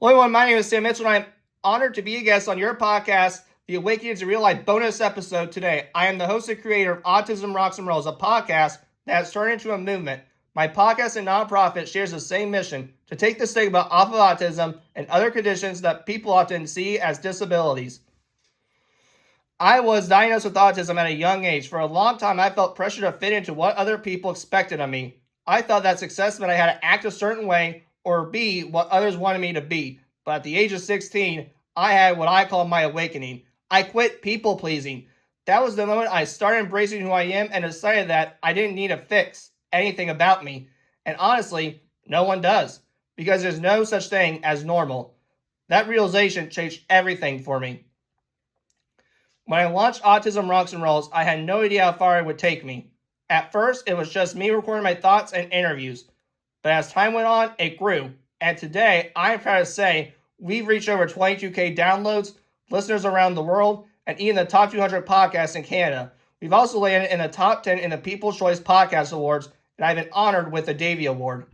Hello everyone, my name is Sam Mitchell and I'm honored to be a guest on your podcast, the Awakening to Real Life bonus episode today. I am the host and creator of Autism Rocks and Rolls, a podcast that has turned into a movement. My podcast and nonprofit shares the same mission, to take the stigma off of autism and other conditions that people often see as disabilities. I was diagnosed with autism at a young age. For a long time, I felt pressure to fit into what other people expected of me. I thought that success meant I had to act a certain way or be what others wanted me to be. But at the age of 16, I had what I call my awakening. I quit people pleasing. That was the moment I started embracing who I am and decided that I didn't need to fix anything about me. And honestly, no one does, because there's no such thing as normal. That realization changed everything for me. When I launched Autism Rocks and Rolls, I had no idea how far it would take me. At first, it was just me recording my thoughts and interviews. But as time went on, it grew. And today, I am proud to say we've reached over 22K downloads, listeners around the world, and even the top 200 podcasts in Canada. We've also landed in the top 10 in the People's Choice Podcast Awards, and I've been honored with the Davey Award.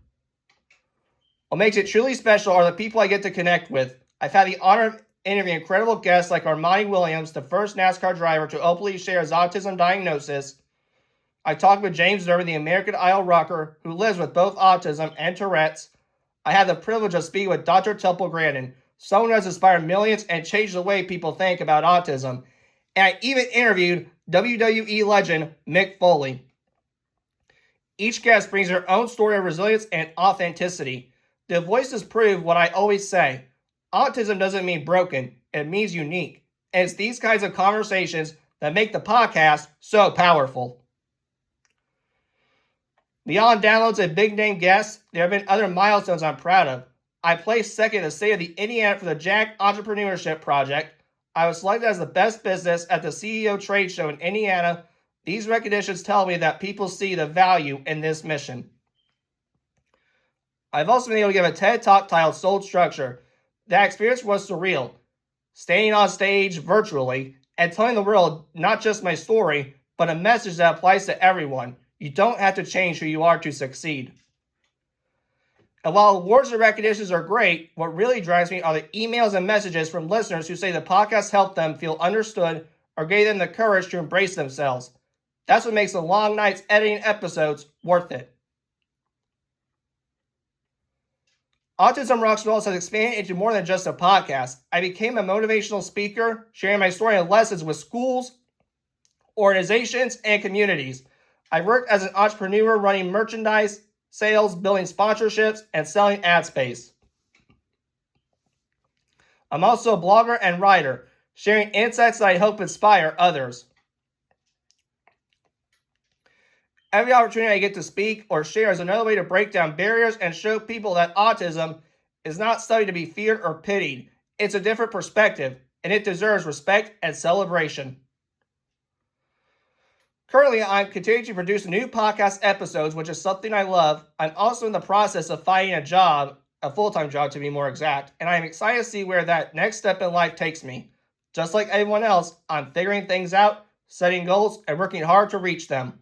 What makes it truly special are the people I get to connect with. I've had the honor of interviewing incredible guests like Armani Williams, the first NASCAR driver to openly share his autism diagnosis. I talked with James Durbin, the American Idol rocker who lives with both autism and Tourette's. I had the privilege of speaking with Dr. Grandin, someone who has inspired millions and changed the way people think about autism. And I even interviewed WWE legend Mick Foley. Each guest brings their own story of resilience and authenticity. The voices prove what I always say. Autism doesn't mean broken, it means unique. And it's these kinds of conversations that make the podcast so powerful. Beyond downloads and big-name guests, there have been other milestones I'm proud of. I placed second in the state of the Indiana for the JAG Entrepreneurship project. I was selected as the best business at the CEO trade show in Indiana. These recognitions tell me that people see the value in this mission. I've also been able to give a TED Talk titled Soul Structure. That experience was surreal. Standing on stage virtually and telling the world not just my story, but a message that applies to everyone. You don't have to change who you are to succeed. And while awards and recognitions are great, what really drives me are the emails and messages from listeners who say the podcast helped them feel understood or gave them the courage to embrace themselves. That's what makes the long nights editing episodes worth it. Autism Rocks and Rolls has expanded into more than just a podcast. I became a motivational speaker, sharing my story and lessons with schools, organizations, and communities. I worked as an entrepreneur running merchandise, sales, building sponsorships, and selling ad space. I'm also a blogger and writer, sharing insights that I hope inspire others. Every opportunity I get to speak or share is another way to break down barriers and show people that autism is not studied to be feared or pitied. It's a different perspective, and it deserves respect and celebration. Currently, I'm continuing to produce new podcast episodes, which is something I love. I'm also in the process of finding a job, a full-time job to be more exact, and I'm excited to see where that next step in life takes me. Just like everyone else, I'm figuring things out, setting goals, and working hard to reach them.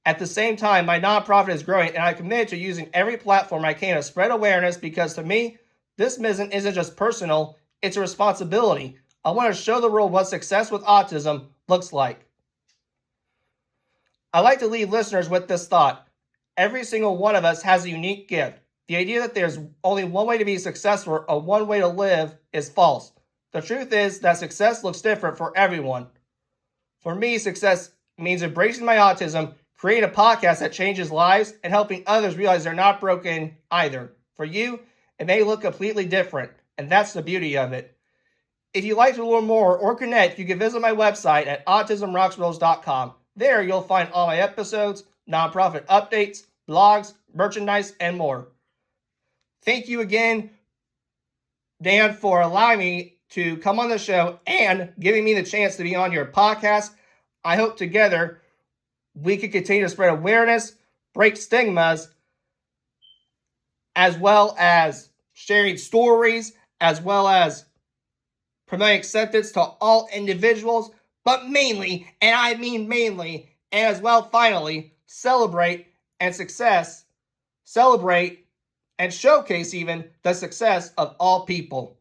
At the same time, my nonprofit is growing, and I'm committed to using every platform I can to spread awareness because to me, this mission isn't just personal, it's a responsibility. I want to show the world what success with autism looks like. I like to leave listeners with this thought. Every single one of us has a unique gift. The idea that there's only one way to be successful or one way to live is false. The truth is that success looks different for everyone. For me, success means embracing my autism, creating a podcast that changes lives, and helping others realize they're not broken either. For you, it may look completely different, and that's the beauty of it. If you'd like to learn more or connect, you can visit my website at autismrocksrolls.com. There, you'll find all my episodes, nonprofit updates, blogs, merchandise, and more. Thank you again, Dan, for allowing me to come on the show and giving me the chance to be on your podcast. I hope together we can continue to spread awareness, break stigmas, as well as sharing stories, as well as promoting acceptance to all individuals, but mainly, and I mean mainly, and as well finally, celebrate and showcase even the success of all people.